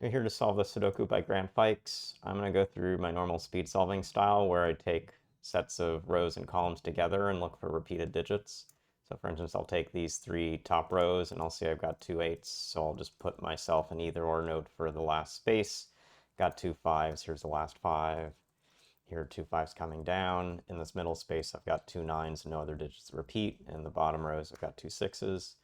We're here to solve the Sudoku by Grant Fikes. I'm going to go through my normal speed solving style where I take sets of rows and columns together and look for repeated digits. So for instance, I'll take these three top rows and I'll see I've got two eights. So I'll just put myself an either or note for the last space. Got two fives, here's the last five. Here are two fives coming down. In this middle space, I've got two nines and no other digits to repeat. In the bottom rows, I've got two sixes.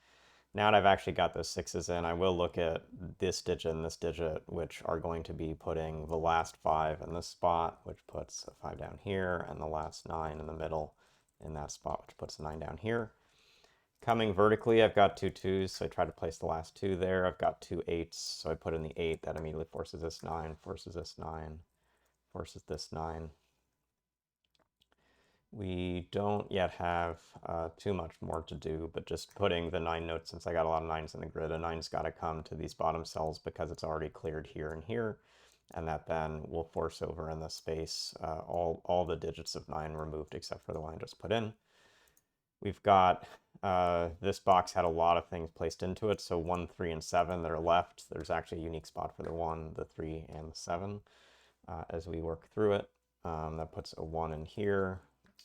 Now that I've actually got those sixes in, I will look at this digit and this digit, which are going to be putting the last five in this spot, which puts a five down here, and the last nine in the middle in that spot, which puts a nine down here. Coming vertically, I've got two twos, so I try to place the last two there. I've got two eights, so I put in the eight. That immediately forces this nine, forces this nine, forces this nine. We don't yet have too much more to do, but just putting the nine notes, since I got a lot of nines in the grid, a nine's got to come to these bottom cells because it's already cleared here and here, and that then will force over in this space all the digits of nine removed except for the one I just put in. We've got, this box had a lot of things placed into it, so 1, 3, and 7 that are left. There's actually a unique spot for the 1, the 3, and the 7 as we work through it. That puts a 1 in here.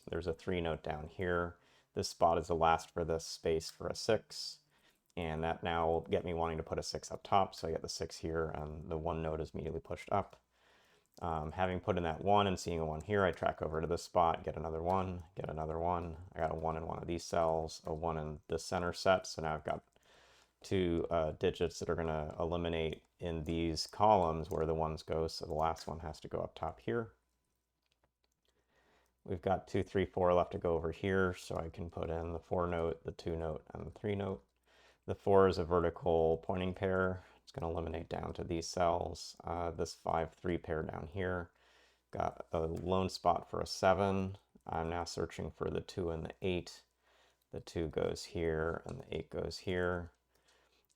There's a 3 note down here. This spot is the last for this space for a 6. And that now will get me wanting to put a 6 up top. So I get the 6 here and the 1 note is immediately pushed up. Having put in that 1 and seeing a 1 here, I track over to this spot, get another 1, get another 1. I got a 1 in one of these cells, a 1 in the center set. So now I've got two digits that are going to eliminate in these columns where the ones go. So the last one has to go up top here. We've got 2, 3, 4 left to go over here, so I can put in the 4 note, the 2 note, and the 3 note. The 4 is a vertical pointing pair. It's going to eliminate down to these cells. This 5, 3 pair down here. Got a lone spot for a 7. I'm now searching for the 2 and the 8. The 2 goes here, and the 8 goes here.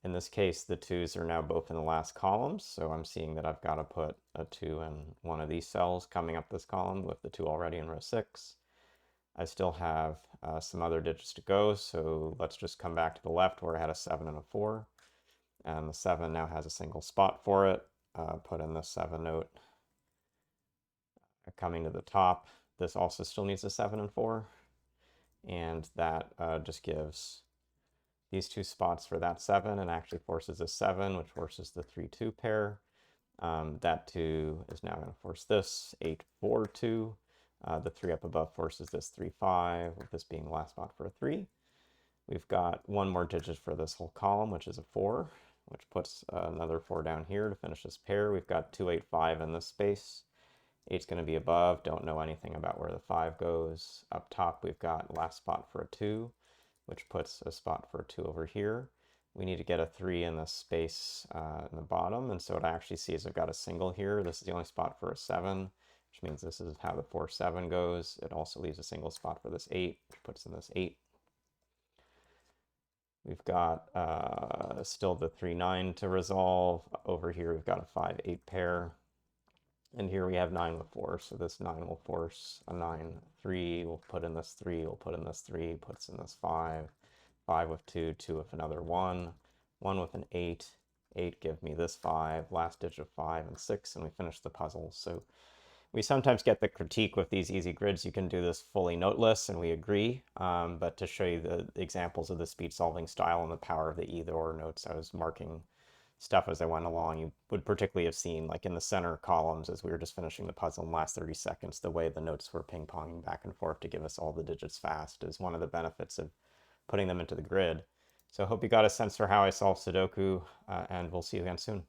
In this case, the 2s are now both in the last columns, so I'm seeing that I've got to put a 2 in one of these cells coming up this column with the 2 already in row 6. I still have some other digits to go, so let's just come back to the left where I had a 7 and a 4. And the 7 now has a single spot for it. Put in the 7 note. Coming to the top, this also still needs a 7 and 4. And that just gives these two spots for that 7 and actually forces a 7, which forces the 3, 2 pair. That 2 is now going to force this 8, 4, 2. The 3 up above forces this 3, 5, with this being the last spot for a 3. We've got one more digit for this whole column, which is a 4, which puts another 4 down here to finish this pair. We've got 2, 8, 5 in this space. 8's going to be above. Don't know anything about where the 5 goes. Up top, we've got last spot for a 2, which puts a spot for a 2 over here. We need to get a 3 in the space in the bottom, and so what I actually see is I've got a single here. This is the only spot for a 7, which means this is how the 4, 7 goes. It also leaves a single spot for this 8, which puts in this 8. We've got still the 3, 9 to resolve. Over here we've got a 5, 8 pair. And here we have 9 with 4, so this 9 will force a 9, 3, we'll put in this 3, we'll put in this 3, puts in this 5, 5 with 2, 2 with another 1, 1 with an 8, 8 give me this 5, last digit of 5 and 6, and we finish the puzzle. So we sometimes get the critique with these easy grids, you can do this fully noteless, and we agree, but to show you the examples of the speed solving style and the power of the either or notes, I was marking stuff as I went along. You would particularly have seen, like in the center columns as we were just finishing the puzzle in the last 30 seconds, the way the notes were ping-ponging back and forth to give us all the digits fast is one of the benefits of putting them into the grid. So I hope you got a sense for how I solve Sudoku, and we'll see you again soon.